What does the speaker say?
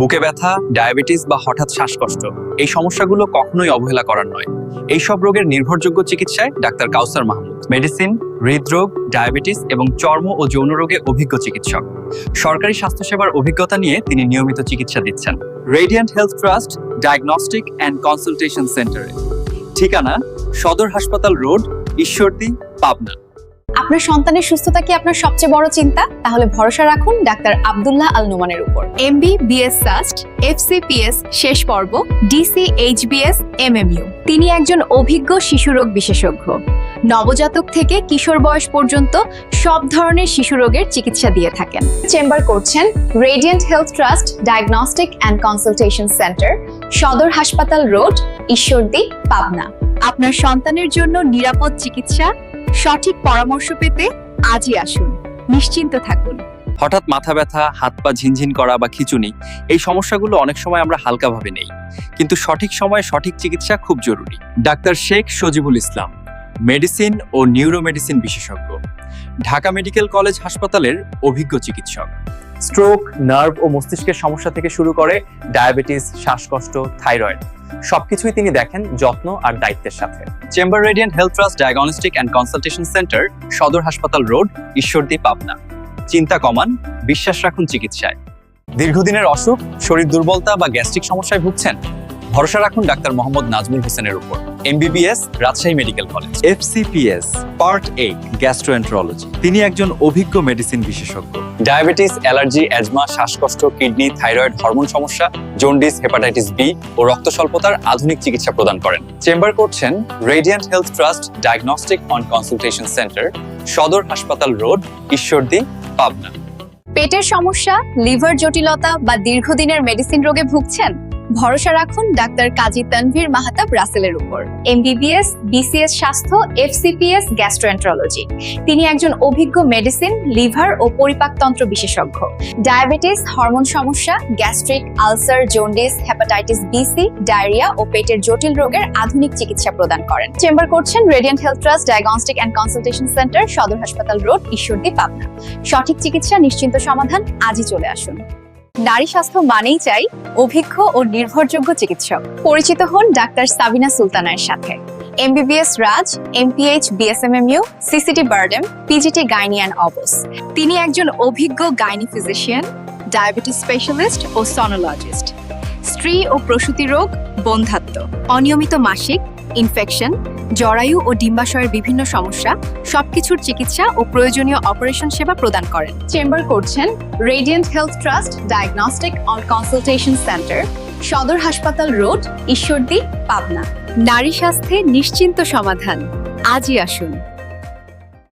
বুকে ব্যথা, ডায়াবেটিস বা হঠাৎ শ্বাসকষ্ট এই সমস্যাগুলো কখনোই অবহেলা করার নয়। এইসব রোগের নির্ভরযোগ্য চিকিৎসায় ডাক্তার কাউসার মাহমুদ মেডিসিন, হৃদরোগ, ডায়াবেটিস এবং চর্ম ও যৌন রোগে অভিজ্ঞ চিকিৎসক। সরকারি স্বাস্থ্যসেবার অভিজ্ঞতা নিয়ে তিনি নিয়মিত চিকিৎসা দিচ্ছেন radiant Health Trust Diagnostic and consultation সেন্টারে। ঠিকানা সদর হাসপাতাল রোড, ঈশ্বরদী, পাবনা। আপনার সন্তানের সুস্থতা কি আপনার সবচেয়ে বড় চিন্তা? তাহলে ভরসা রাখুন ডাক্তার আব্দুল্লাহ আল নোমানের উপর। MBBS সাস্ট, FCPS শেষ পর্ব, DCHBS MMU। তিনি একজন অভিজ্ঞ শিশুরোগ বিশেষজ্ঞ। নবজাতক থেকে কিশোর বয়স পর্যন্ত সব ধরনের শিশু রোগের চিকিৎসা দিয়ে থাকেন। চেম্বার করছেন Radiant Health Trust Diagnostic and Consultation Centre, সদর হাসপাতাল রোড, ঈশ্বরদী, পাবনা। আপনার সন্তানের জন্য নিরাপদ চিকিৎসা, সঠিক পরামর্শ পেতে আজই আসুন। নিশ্চিন্ত থাকুন। হঠাৎ মাথা ব্যথা, হাত পা ঝিনঝিন করা বা খিঁচুনি এই সমস্যাগুলো অনেক সময় আমরা হালকাভাবে নেই, কিন্তু সঠিক সময়ে সঠিক চিকিৎসা খুব জরুরি। ডাক্তার শেখ সজিবুল ইসলাম মেডিসিন ও নিউরোমেডিসিন বিশেষজ্ঞ, ঢাকা মেডিকেল কলেজ হাসপাতালের অভিজ্ঞ চিকিৎসক। স্ট্রোক, নার্ভ ও মস্তিষ্কের সমস্যা থেকে শুরু করে ডায়াবেটিস, শ্বাসকষ্ট, থাইরয়েড সবকিছুই তিনি দেখেন যত্ন আর দায়িত্বের সাথে। Chamber radiant Health Trust Diagnostic and Consultation Centre, সদর হাসপাতাল রোড, ঈশ্বরদী, পাবনা। চিন্তা কমান, বিশ্বাস রাখুন চিকিৎসায়। দীর্ঘদিনের অসুখ, শরীর দুর্বলতা বা গ্যাস্ট্রিক সমস্যায় ভুগছেন? ভরসা রাখুন ডাক্তার মোহাম্মদ নাজমুল হোসেনের উপর। MBBS Rajshahi medical college. FCPS part 8 gastroenterology. তিনি একজন অভিজ্ঞ মেডিসিন বিশেষজ্ঞ। ডায়াবেটিস, অ্যালার্জি, অ্যাজমা, শ্বাসকষ্ট, কিডনি, থাইরয়েড, হরমোন সমস্যা, জন্ডিস, হেপাটাইটিস বি ও রক্ত স্বল্পতার আধুনিক চিকিৎসা প্রদান করেন। চেম্বার করছেন Radiant Health Trust Diagnostic and Consultation Centre, সদর হাসপাতাল রোড, ঈশ্বরদী, পাবনা। পেটের সমস্যা, লিভার জটিলতা বা দীর্ঘদিনের মেডিসিন রোগে ভুগছেন? ভরসা রাখুন ডাক্তার কাজী তানভীর মাহতাব রাসেলের উপর। MBBS, BCS স্বাস্থ্য, FCPS গ্যাস্ট্রোএন্টারোলজি। তিনি একজন অভিজ্ঞ মেডিসিন, লিভার ও পরিপাকতন্ত্র বিশেষজ্ঞ। ডায়াবেটিস, হরমোন সমস্যা, gastric, ulcer, jaundice, hepatitis BC, diarrhoea ও পেটের জটিল রোগের আধুনিক চিকিৎসা প্রদান করেন। চেম্বার করছেন Radiant Health Trust Diagnostic and Consultation Centre, সদর হাসপাতাল রোড, ঈশ্বরদী, পাবনা। সঠিক চিকিৎসা, নিশ্চিন্ত সমাধান। আজই চলে আসুন। নারী স্বাস্থ্য মানেই চাই অভিজ্ঞ ও নির্ভরযোগ্য চিকিৎসক। পরিচিত হন ডাক্তার সাবিনা সুলতানার সাথে। MBBS Raj, MPH BSMMU, CCT BIRDEM, PGT gynae and অবস। তিনি একজন অভিজ্ঞ গাইনি ফিজিশিয়ান, ডায়াবেটিস স্পেশালিস্ট ও সনোলজিস্ট। স্ত্রী ও প্রসূতি রোগ, বন্ধ্যাত্ব, অনিয়মিত মাসিক, ইনফেকশন, জরায়ু ও ডিম্বাশয়ের বিভিন্ন সমস্যা সবকিছুর চিকিৎসা ও প্রয়োজনীয় অপারেশন সেবা প্রদান করেন। চেম্বার করছেন Radiant Health Trust Diagnostic and Consultation Centre, সদর হাসপাতাল রোড, ঈশ্বরদী, পাবনা। নারী স্বাস্থ্যে নিশ্চিন্ত সমাধান। আজই আসুন।